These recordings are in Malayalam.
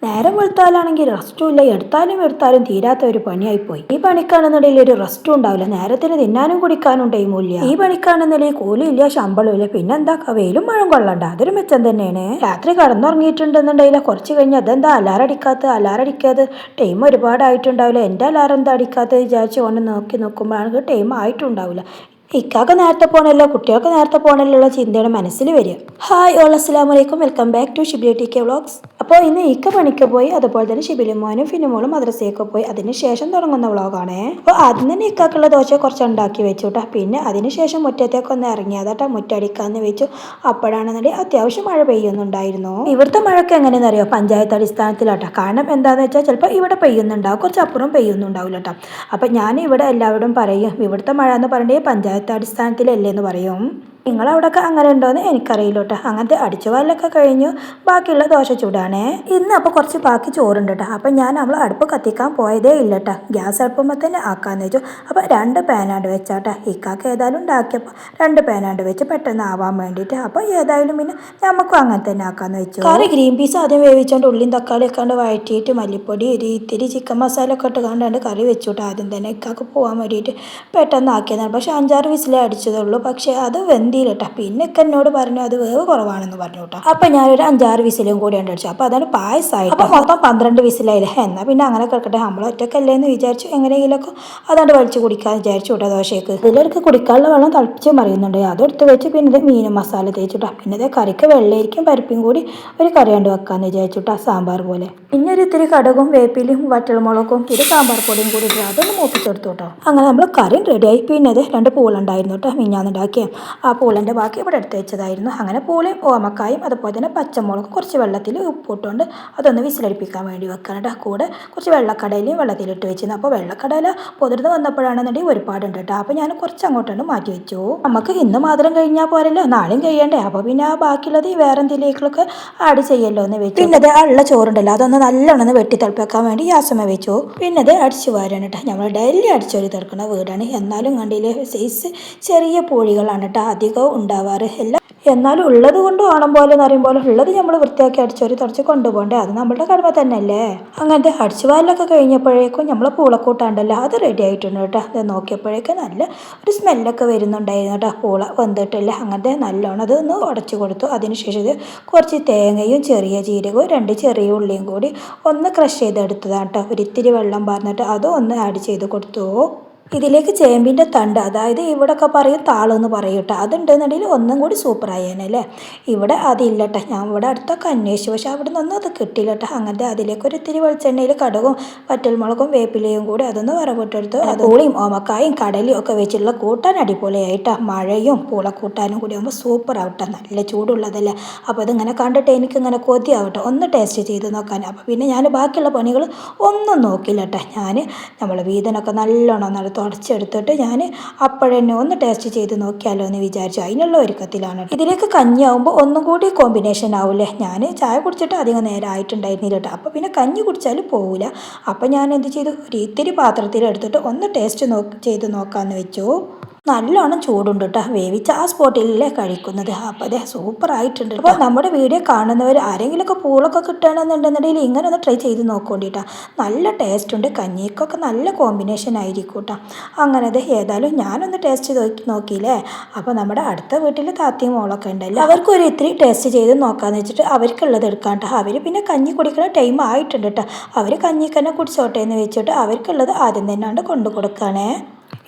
നേരം വെളുത്താലാണെങ്കിൽ റെസ്റ്റും ഇല്ല, എടുത്താലും തീരാത്ത ഒരു പണിയായിപ്പോയി. ഈ പണിക്കാണെന്നുണ്ടെങ്കിൽ ഒരു റെസ്റ്റും ഉണ്ടാവില്ല, നേരത്തിന് തിന്നാനും കുടിക്കാനും ടൈമില്ല. ഈ പണിക്കാണെന്നുണ്ടെങ്കിൽ കൂലിയില്ല, ശമ്പളമില്ല, പിന്നെന്താ വെയിലും മഴ കൊള്ളണ്ട, അതൊരു മെച്ചം തന്നെയാണ്. രാത്രി കടന്നുറങ്ങിയിട്ടുണ്ടെന്നുണ്ടെങ്കിൽ കുറച്ച് കഴിഞ്ഞ് അതെന്താ അലാറടിക്കാതെ ടൈം ഒരുപാടായിട്ടുണ്ടാവില്ല, എൻ്റെ അലാറം എന്താ അടിക്കാത്തത് വിചാരിച്ചു കൊണ്ട് നോക്കുമ്പോഴാണ് ടൈം ആയിട്ടുണ്ടാവില്ല. ഇക്കാക്ക് നേരത്തെ പോകണല്ലോ, കുട്ടികൾക്ക് നേരത്തെ പോകണല്ലോ ചിന്തയുടെ മനസ്സിൽ വരിക. ഹായ് ഓൾ, അസ്സലാമു അലൈക്കും, welcome back to Shibili T K vlogs. അപ്പോൾ ഇന്ന് ഇക്ക പണിക്ക് പോയി, അതുപോലെ തന്നെ ഷിബിലിമോനും ഫിനുമോളും മദ്രസയൊക്കെ പോയി, അതിനുശേഷം തുടങ്ങുന്ന വ്ളോഗാണേ. അപ്പോൾ ആദ്യം തന്നെ ഇക്കാക്കുള്ള ദോശ കുറച്ച് ഉണ്ടാക്കി വെച്ചു കേട്ടോ. പിന്നെ അതിനുശേഷം മുറ്റത്തേക്ക് ഒന്ന് ഇറങ്ങിയതാട്ടോ, മുറ്റടിക്കാന്ന് വെച്ചു. അപ്പോഴാണെന്നുണ്ടെങ്കിൽ അത്യാവശ്യം മഴ പെയ്യുന്നുണ്ടായിരുന്നു. ഇവിടുത്തെ മഴയ്ക്ക് എങ്ങനെയെന്ന് അറിയോ, പഞ്ചായത്ത് അടിസ്ഥാനത്തിലാട്ടോ. കാരണം എന്താണെന്ന് വെച്ചാൽ ചിലപ്പോൾ ഇവിടെ പെയ്യുന്നുണ്ടാവും, കുറച്ചപ്പുറം പെയ്യുന്നുണ്ടാവില്ല കേട്ടോ. അപ്പം ഞാൻ ഇവിടെ എല്ലാവരോടും പറയും, ഇവിടുത്തെ മഴ എന്ന് പറഞ്ഞാൽ പഞ്ചായത്ത് അടിസ്ഥാനത്തിലല്ലേ എന്ന് പറയും. നിങ്ങളവിടെയൊക്കെ അങ്ങനെ ഉണ്ടോയെന്ന് എനിക്കറിയില്ല കേട്ടോ. അങ്ങനത്തെ അടിച്ചുവാലൊക്കെ കഴിഞ്ഞു, ബാക്കിയുള്ള ദോശ ചൂടാണേ. ഇന്ന് അപ്പോൾ കുറച്ച് ബാക്കി ചോറുണ്ട് കേട്ടോ. അപ്പം ഞാൻ നമ്മൾ അടുപ്പ് കത്തിക്കാൻ പോയതേ ഇല്ല കേട്ടോ, ഗ്യാസ് അടുപ്പുമ്പോൾ തന്നെ ആക്കാന്ന് വെച്ചു. അപ്പോൾ 2 പാനാണ്ട് വെച്ചാട്ടോ. ഇക്കാക്ക് ഏതായാലും ഉണ്ടാക്കിയപ്പോൾ 2 പാനാണ്ട് വെച്ച് പെട്ടെന്ന് ആവാൻ വേണ്ടിയിട്ട്. അപ്പോൾ ഏതായാലും പിന്നെ നമുക്കും അങ്ങനെ തന്നെ ആക്കാന്ന് വെച്ചു. കറി ഗ്രീൻ പീസ് ആദ്യം വേവിച്ചുകൊണ്ട് ഉള്ളിയും തക്കാളിയൊക്കെ കൊണ്ട് വഴറ്റിയിട്ട് മല്ലിപ്പൊടി ഇത്തിരി ചിക്കൻ മസാല ഒക്കെ ഇട്ട് കണ്ടാണ്ട് കറി വെച്ചു കേട്ടോ. ആദ്യം തന്നെ ഇക്കാക്ക് പോകാൻ വേണ്ടിയിട്ട് പെട്ടെന്ന് ആക്കിയതാണ്. പക്ഷേ 5-6 വിസിലേ അടിച്ചതുള്ളൂ, പക്ഷേ അത് വെന്തിയില്ല കേട്ടോ. പിന്നെ ഒക്കെ എന്നോട് പറഞ്ഞു അത് വേവ് കുറവാണെന്ന് പറഞ്ഞു കേട്ടോ. അപ്പം ഞാനൊരു 5-6 വിസിലും കൂടി അടിച്ചു. അപ്പോൾ അതാണ് പായസമായി. അപ്പോൾ മൊത്തം 12 വിസിലായില്ലേ. എന്നാൽ പിന്നെ അങ്ങനെ കിടക്കട്ടെ, നമ്മൾ ഒറ്റക്കല്ലേ എന്ന് വിചാരിച്ചു. എങ്ങനെയെങ്കിലൊക്കെ അതാണ്ട് വലിച്ചു കുടിക്കാന്ന് വിചാരിച്ചു കേട്ടോ ദോശയ്ക്ക്. ഇതിലേക്ക് കുടിക്കാനുള്ള വെള്ളം തിളപ്പിച്ച് മറിയുന്നുണ്ട്, അതെടുത്ത് വെച്ച് പിന്നെ മീനും മസാല തേച്ചിട്ടാ. പിന്നെ കറിക്ക് വെള്ളരിക്കും പരിപ്പും കൂടി ഒരു കറി കണ്ട് വെക്കാന്ന് വിചാരിച്ചുട്ടാ, സാമ്പാർ പോലെ. പിന്നെ ഒരു ഇത്തിരി കടുകും വേപ്പിലും വറ്റൽമുളകും ഇത് സാമ്പാർ പൊടിയും കൂടി ഇട്ട് അതൊന്ന് മൂപ്പിച്ചെടുത്തു കേട്ടോ. അങ്ങനെ നമ്മൾ കറിയും റെഡിയായി. പിന്നെ അത് 2 പൂളുണ്ടായിരുന്നു കേട്ടോ, മിഞ്ഞാന്നുണ്ടാക്കിയ ആ പൂളിൻ്റെ ബാക്കി ഇവിടെ എടുത്ത് വെച്ചതായിരുന്നു. അങ്ങനെ പൂളയും ഓമക്കായും അതുപോലെ തന്നെ പച്ചമുളകും കുറച്ച് വെള്ളത്തിൽ ഉപ്പിട്ടുകൊണ്ട് അതൊന്ന് വിസിലടിപ്പിക്കാൻ വേണ്ടി വെക്കണം കേട്ടോ. കൂടെ കുറച്ച് വെള്ളക്കടലയും വെള്ളത്തിലിട്ട് വെച്ചിരുന്നു. അപ്പോൾ വെള്ളക്കടല പൊതിർന്ന് വന്നപ്പോഴാണെന്നുണ്ടെങ്കിൽ ഒരുപാടുണ്ട് കേട്ടോ. അപ്പോൾ ഞാൻ കുറച്ച് അങ്ങോട്ടാണ് മാറ്റി വെച്ചു. നമുക്ക് ഇന്ന് മാത്രം കഴിഞ്ഞാൽ പോരല്ലോ, നാളെയും കഴിയണ്ടേ. അപ്പോൾ പിന്നെ ആ ബാക്കിയുള്ളത് വേറെ എന്തെങ്കിലേക്കൊക്കെ ആഡ് ചെയ്യല്ലോ എന്ന് വെച്ചു. പിന്നെ അത് ഉള്ള ചോറുണ്ടല്ലോ, അതൊന്ന് നല്ലോണം വെട്ടി തിളപ്പിക്കാൻ വേണ്ടി ഗ്യാസമ്മ വെച്ചു. പിന്നെ അത് അടിച്ചു വാരാണ് കേട്ടോ. നമ്മൾ ഡെയിലി അടിച്ചൊരു തുറക്കുന്ന വീടാണ്, എന്നാലും കണ്ടില്ലേ സൈസ് ചെറിയ പൂഴികളാണ് കേട്ടോ അധികവും ഉണ്ടാവാറ്. എല്ലാം എന്നാലും ഉള്ളത് കൊണ്ട് ഓണം പോലെ എന്ന് പറയുമ്പോൾ ഉള്ളത് നമ്മൾ വൃത്തിയാക്കി അടിച്ചൊരു തുടച്ച് കൊണ്ടുപോകണ്ടേ, അത് നമ്മളുടെ കടമ തന്നെയല്ലേ. അങ്ങനത്തെ അടിച്ചുവാലൊക്കെ കഴിഞ്ഞപ്പോഴേക്കും നമ്മൾ പൂളക്കൂട്ടാണ്ടല്ലോ അത് റെഡി ആയിട്ടുണ്ട് കേട്ടോ. അത് നോക്കിയപ്പോഴേക്കും നല്ല ഒരു സ്മെല്ലൊക്കെ വരുന്നുണ്ടായിരുന്നു കേട്ടോ. പൂള വന്നിട്ടില്ല. അങ്ങനത്തെ നല്ലോണം അത് ഒന്ന് ഉടച്ചു കൊടുത്തു. അതിനുശേഷം ഇത് കുറച്ച് തേങ്ങയും ചെറിയ ജീരകവും 2 ചെറിയ ഉള്ളിയും കൂടി ഒന്ന് ക്രഷ് ചെയ്തെടുത്തതാണ് കേട്ടോ. ഒരിത്തിരി വെള്ളം പറഞ്ഞിട്ട് അതും ഒന്ന് ആഡ് ചെയ്ത് കൊടുത്തു. ഇതിലേക്ക് ചേമ്പിൻ്റെ തണ്ട്, അതായത് ഇവിടെയൊക്കെ പറയും താളെന്ന് പറയും കേട്ടോ, അതുണ്ടെന്നുണ്ടെങ്കിൽ ഒന്നും കൂടി സൂപ്പറായേനല്ലേ. ഇവിടെ അതില്ല കേട്ടോ. ഞാൻ ഇവിടെ അടുത്തൊക്കെ അന്വേഷിച്ചു, പക്ഷെ അവിടെ നിന്നൊന്നും അത് കിട്ടില്ല കേട്ടോ. അങ്ങനത്തെ അതിലേക്ക് ഒരു ഇത്തിരി വെളിച്ചെണ്ണയിൽ കടുകും വറ്റൽമുളകും വേപ്പിലയും കൂടി അതൊന്ന് വറവിട്ടെടുത്തു. അത് പൂളിയും ഓമക്കായും കടലയും ഒക്കെ വെച്ചിട്ടുള്ള കൂട്ടാൻ അടിപൊളിയായിട്ടാ. മഴയും പൂളക്കൂട്ടാനും കൂടി ആകുമ്പോൾ സൂപ്പർ ആവട്ടെ, നല്ല ചൂടുള്ളതല്ലേ. അപ്പോൾ അതിങ്ങനെ കണ്ടിട്ട് എനിക്കിങ്ങനെ കൊതിയാവട്ടെ ഒന്ന് ടേസ്റ്റ് ചെയ്ത് നോക്കാൻ. അപ്പോൾ പിന്നെ ഞാൻ ബാക്കിയുള്ള പണികൾ ഒന്നും നോക്കില്ല കേട്ടോ. ഞാൻ നമ്മളെ വീതനൊക്കെ നല്ലോണം തുടച്ചെടുത്തിട്ട് ഞാൻ അപ്പോഴെന്നെ ഒന്ന് ടേസ്റ്റ് ചെയ്ത് നോക്കിയാലോ എന്ന് വിചാരിച്ചു. അതിനുള്ള ഒരുക്കത്തിലാണ്. ഇതിലേക്ക് കഞ്ഞിയാവുമ്പോൾ ഒന്നും കൂടി കോമ്പിനേഷൻ ആവില്ലേ. ഞാൻ ചായ കുടിച്ചിട്ട് അധികം നേരം ആയിട്ടുണ്ടായിരുന്നില്ല കേട്ടോ. അപ്പോൾ പിന്നെ കഞ്ഞി കുടിച്ചാൽ പോവില്ല. അപ്പോൾ ഞാൻ എന്ത് ചെയ്തു, ഒരു ഇത്തിരി പാത്രത്തിലെടുത്തിട്ട് ഒന്ന് ടേസ്റ്റ് ചെയ്ത് നോക്കാമെന്ന് വെച്ചു. നല്ലോണം ചൂടുണ്ട് കേട്ടോ. വേവിച്ച ആ സ്പോട്ടിലല്ലേ കഴിക്കുന്നത്. അപ്പോൾ അതെ സൂപ്പറായിട്ടുണ്ട്. അപ്പോൾ നമ്മുടെ വീഡിയോ കാണുന്നവർ ആരെങ്കിലുമൊക്കെ പൂളൊക്കെ കിട്ടുകയാണെന്നുണ്ടെന്നുണ്ടെങ്കിൽ ഇങ്ങനെ ഒന്ന് ട്രൈ ചെയ്ത് നോക്കേണ്ടിട്ടാ. നല്ല ടേസ്റ്റ് ഉണ്ട്, കഞ്ഞിക്കൊക്കെ നല്ല കോമ്പിനേഷൻ ആയിരിക്കും കേട്ടോ. അങ്ങനെ അത് ഏതായാലും ഞാനൊന്ന് ടേസ്റ്റ് നോക്കിയില്ലേ. അപ്പോൾ നമ്മുടെ അടുത്ത വീട്ടിൽ താത്തിയും മോളൊക്കെ ഉണ്ടല്ലോ, അവർക്കൊരു ഇത്തിരി ടേസ്റ്റ് ചെയ്ത് നോക്കാമെന്ന് വെച്ചിട്ട് അവർക്കുള്ളത് എടുക്കാൻ കേട്ടോ. അവർ പിന്നെ കഞ്ഞി കുടിക്കുന്ന ടൈം ആയിട്ടുണ്ട് കേട്ടോ. അവർ കഞ്ഞിക്ക് തന്നെ കുടിച്ചോട്ടെ എന്ന് വെച്ചിട്ട് അവർക്കുള്ളത് ആദ്യം തന്നെ കൊണ്ടു കൊടുക്കുകയാണേ.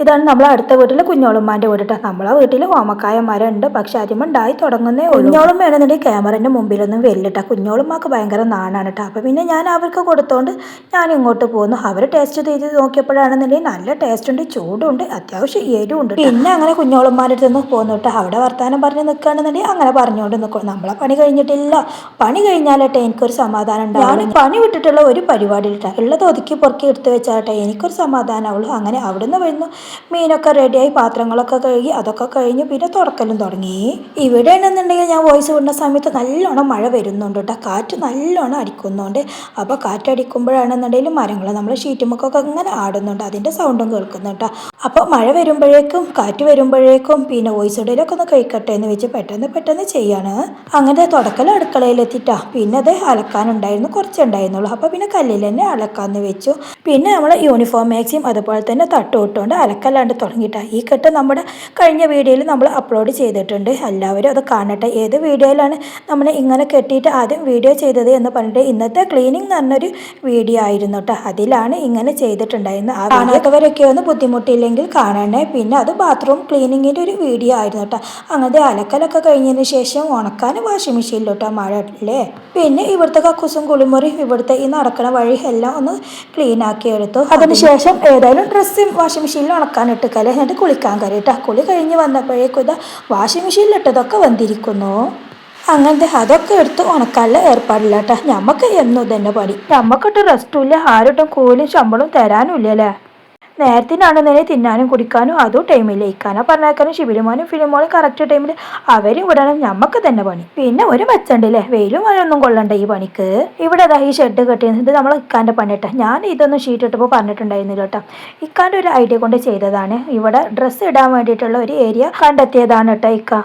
ഇതാണ് നമ്മളെ അടുത്ത വീട്ടിൽ കുഞ്ഞോളുമ്മാൻ്റെ വീട് കേട്ടോ. നമ്മളെ വീട്ടിൽ ഓമക്കായ മരം ഉണ്ട്, പക്ഷെ ആദ്യം ഉണ്ടായി തുടങ്ങുന്നേ. കുഞ്ഞോളും വേണമെന്നുണ്ടെങ്കിൽ ക്യാമറൻ്റെ മുമ്പിലൊന്നും വരില്ല. കുഞ്ഞോളുമ്മാക്ക് ഭയങ്കര നാണാണ് കേട്ടോ. അപ്പോൾ പിന്നെ ഞാൻ അവർക്ക് കൊടുത്തോണ്ട് ഞാൻ ഇങ്ങോട്ട് പോകുന്നു. അവർ ടേസ്റ്റ് ചെയ്ത് നോക്കിയപ്പോഴാണെന്നുണ്ടെങ്കിൽ നല്ല ടേസ്റ്റ് ഉണ്ട്, ചൂടുണ്ട്, അത്യാവശ്യം എരിവുണ്ട്. പിന്നെ അങ്ങനെ കുഞ്ഞോളുമ്മാൻ്റെ അടുത്ത് നിന്ന് പോകുന്നു കേട്ടോ. അവിടെ വർത്താനം പറഞ്ഞ് നിൽക്കുകയാണെന്നുണ്ടെങ്കിൽ അങ്ങനെ പറഞ്ഞുകൊണ്ട് നിൽക്കും. നമ്മളെ പണി കഴിഞ്ഞിട്ടില്ല, പണി കഴിഞ്ഞാലട്ടെ എനിക്കൊരു സമാധാനം ഉണ്ടാവും. ഞാൻ പണി വിട്ടിട്ടുള്ള ഒരു പരിപാടിയിലിട്ടാ ഉള്ളത് ഒതുക്കി പൊറുക്കി എടുത്ത് വെച്ചാട്ടെ എനിക്കൊരു സമാധാനമുള്ളൂ. അങ്ങനെ അവിടുന്ന് വരുന്നു മീനൊക്കെ റെഡിയായി പാത്രങ്ങളൊക്കെ കഴുകി അതൊക്കെ കഴിഞ്ഞു പിന്നെ തുടക്കലും തുടങ്ങി. ഇവിടെ ഉണ്ടെന്നുണ്ടെങ്കിൽ ഞാൻ വോയിസ് വിടുന്ന സമയത്ത് നല്ലോണം മഴ വരുന്നുണ്ട് കേട്ടോ, കാറ്റ് നല്ലോണം അടിക്കുന്നുണ്ട്. അപ്പോൾ കാറ്റടിക്കുമ്പോഴാണെന്നുണ്ടെങ്കിൽ മരങ്ങൾ നമ്മൾ ഷീറ്റുമൊക്കെ ഇങ്ങനെ ആടുന്നുണ്ട്, അതിൻ്റെ സൗണ്ടും കേൾക്കുന്നുണ്ട്. അപ്പോൾ മഴ വരുമ്പോഴേക്കും കാറ്റ് വരുമ്പോഴേക്കും പിന്നെ വോയിസ് ഇടയിലൊക്കെ ഒന്ന് കഴിക്കട്ടെ എന്ന് വെച്ച് പെട്ടെന്ന് ചെയ്യാണ്. അങ്ങനെ തുടക്കൽ അടുക്കളയിലെത്തിട്ടാ. പിന്നെ അത് അലക്കാനുണ്ടായിരുന്നു, കുറച്ചുണ്ടായിരുന്നുള്ളൂ. അപ്പോൾ പിന്നെ കല്ലിൽ തന്നെ അലക്കാന്ന് വെച്ചു. പിന്നെ നമ്മൾ യൂണിഫോം മാക്സിയും അതുപോലെ തന്നെ തട്ടുവിട്ടുകൊണ്ട് അലക്കല്ലാണ്ട് തുടങ്ങിയിട്ടാ. ഈ കെട്ട് നമ്മുടെ കഴിഞ്ഞ വീഡിയോയിൽ നമ്മൾ അപ്ലോഡ് ചെയ്തിട്ടുണ്ട്, എല്ലാവരും അത് കാണട്ടെ. ഏത് വീഡിയോയിലാണ് നമ്മൾ ഇങ്ങനെ കെട്ടിയിട്ട് ആദ്യം വീഡിയോ ചെയ്തത് എന്ന് പറഞ്ഞിട്ട് ഇന്നത്തെ ക്ലീനിങ് എന്ന് പറഞ്ഞൊരു വീഡിയോ ആയിരുന്നു കേട്ടോ, അതിലാണ് ഇങ്ങനെ ചെയ്തിട്ടുണ്ടായിരുന്നത്. ആ കാണാത്തവരൊക്കെ ഒന്ന് ബുദ്ധിമുട്ടില്ലെങ്കിൽ കാണണേ. പിന്നെ അത് ബാത്റൂം ക്ലീനിങ്ങിൻ്റെ ഒരു വീഡിയോ ആയിരുന്നു കേട്ടോ. അങ്ങനത്തെ അലക്കലൊക്കെ കഴിഞ്ഞതിന് ശേഷം ഉണക്കാൻ വാഷിംഗ് മെഷീനിലോട്ടോ, മഴ അല്ലേ. പിന്നെ ഇവിടുത്തെ കക്കൂസും കുളിമുറി ഇവിടുത്തെ ഈ നടക്കണ വഴി എല്ലാം ഒന്ന് ക്ലീൻ ആക്കി എടുത്തു. അതിനുശേഷം ഏതായാലും ഡ്രസ്സ് വാഷിംഗ് മെഷീനിൽ ഉണക്കാനിട്ട് എന്നിട്ട് കുളിക്കാൻ കയറിയിട്ടാ. കുളി കഴിഞ്ഞ് വന്നപ്പോഴേക്കും ഇതാ വാഷിംഗ് മെഷീനിലിട്ടതൊക്കെ വന്നിരിക്കുന്നു. അങ്ങനത്തെ അതൊക്കെ എടുത്ത് ഉണക്കാനുള്ള ഏർപ്പാടില്ല കേട്ടോ. നമുക്ക് എന്നും ഇതന്നെ പണി. നമുക്കിട്ട് റെസ്റ്റും ഇല്ല, ആരോട്ടും കൂലിയും ശമ്പളവും തരാനും ഇല്ലല്ലേ. നേരത്തിനാണെന്നതിനെ തിന്നാനും കുടിക്കാനും അതും ടൈമിൽ ഇരിക്കാനോ പറഞ്ഞേക്കാനും ശിബിരുമോനും ഫിലിമോനും കറക്റ്റ് ടൈമിൽ അവരും വിടണം, നമുക്ക് തന്നെ പണി. പിന്നെ ഒരു മെച്ചണ്ടല്ലേ, വെയിലും മഴയൊന്നും കൊള്ളണ്ട ഈ പണിക്ക്. ഇവിടെ അതാ ഈ ഷെഡ് കെട്ടിയത് നമ്മൾ ഇക്കാൻ്റെ പണിയിട്ടാ. ഞാൻ ഇതൊന്നും ഷീറ്റ് ഇട്ടപ്പോൾ പറഞ്ഞിട്ടുണ്ടായിരുന്നില്ല കേട്ടോ, ഇക്കാൻ്റെ ഒരു ഐഡിയ കൊണ്ട് ചെയ്തതാണ്. ഇവിടെ ഡ്രസ്സ് ഇടാൻ വേണ്ടിയിട്ടുള്ള ഒരു ഏരിയ കണ്ടെത്തിയതാണ് കേട്ടോ ഇക്ക.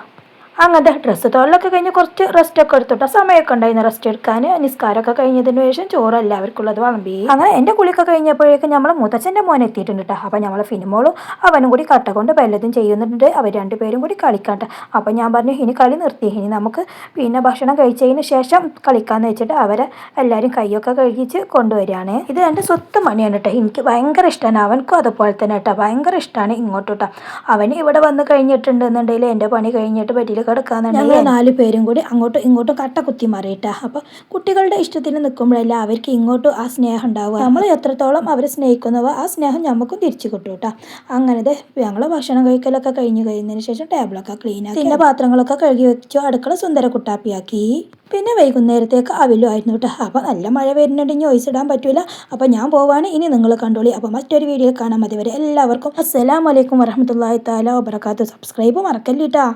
അങ്ങനത്തെ ഡ്രസ്സ് തൊഴിലൊക്കെ കഴിഞ്ഞ് കുറച്ച് റെസ്റ്റൊക്കെ എടുത്തിട്ടോ, സമയമൊക്കെ ഉണ്ടായിരുന്നു റെസ്റ്റ് എടുക്കാൻ. നിസ്കാരമൊക്കെ കഴിഞ്ഞതിന് ശേഷം ചോറ് എല്ലാവർക്കുള്ളത് വിളമ്പി. അങ്ങനെ എൻ്റെ കുളിയൊക്കെ കഴിഞ്ഞപ്പോഴേക്കും നമ്മൾ മുത്തച്ഛൻ്റെ മോൻ എത്തിയിട്ടുണ്ട് കേട്ടോ. അപ്പം നമ്മൾ ഫിനിമോളും അവനും കൂടി കട്ട കൊണ്ട് പലതും ചെയ്യുന്നുണ്ട്, അവർ രണ്ടുപേരും കൂടി കളിക്കാട്ടെ. അപ്പം ഞാൻ പറഞ്ഞു ഇനി കളി നിർത്തി, ഇനി നമുക്ക് പിന്നെ ഭക്ഷണം കഴിച്ചതിന് ശേഷം കളിക്കാമെന്ന് വെച്ചിട്ട് അവരെ എല്ലാവരും കൈയൊക്കെ കഴുകിച്ച് കൊണ്ടുവരികയാണ്. ഇത് എൻ്റെ സ്വത്ത് മണിയാണ് കേട്ടോ, എനിക്ക് ഭയങ്കര ഇഷ്ടമാണ്. അവനക്കും അതുപോലെ തന്നെ കേട്ടോ, ഭയങ്കര ഇഷ്ടമാണ് ഇങ്ങോട്ട് കേട്ടോ. അവന് ഇവിടെ വന്ന് കഴിഞ്ഞിട്ടുണ്ടെന്നുണ്ടെങ്കിൽ എൻ്റെ പണി കഴിഞ്ഞിട്ട് പറ്റിയില്ല കിടക്കാന്നുണ്ടെങ്കിൽ 4 പേരും കൂടി അങ്ങോട്ടും ഇങ്ങോട്ടും കട്ട കുത്തി മാറിയിട്ടാ. അപ്പോൾ കുട്ടികളുടെ ഇഷ്ടത്തിന് നിൽക്കുമ്പോഴല്ല അവർക്ക് ഇങ്ങോട്ടും ആ സ്നേഹം ഉണ്ടാവുക. നമ്മൾ എത്രത്തോളം അവരെ സ്നേഹിക്കുന്നവോ ആ സ്നേഹം നമുക്കും തിരിച്ചു കിട്ടും കേട്ടോ. അങ്ങനത്തെ ഞങ്ങൾ ഭക്ഷണം കഴിക്കലൊക്കെ കഴിഞ്ഞതിന് ശേഷം ടേബിളൊക്കെ ക്ലീൻ ആക്കി, പിന്നെ പാത്രങ്ങളൊക്കെ കഴുകി വെച്ചു, അടുക്കള സുന്ദര കുട്ടാപ്പിയാക്കി. പിന്നെ വൈകുന്നേരത്തേക്ക് അവിലും ആയിരുന്നു കേട്ടോ. അപ്പോൾ നല്ല മഴ വരുന്നുണ്ട്, ഇനി വോയിസ് ഇടാൻ പറ്റൂല. അപ്പോൾ ഞാൻ പോവാണ്, ഇനി നിങ്ങൾ കണ്ടോളി. അപ്പോൾ മറ്റൊരു വീഡിയോ കാണാൻ മതി വരെ എല്ലാവർക്കും അസ്സലാമു അലൈക്കും വറഹ്മത്തുള്ളാഹി തആല വബറകാതുഹു. സബ്സ്ക്രൈബ് മറക്കല്ലിട്ടാ.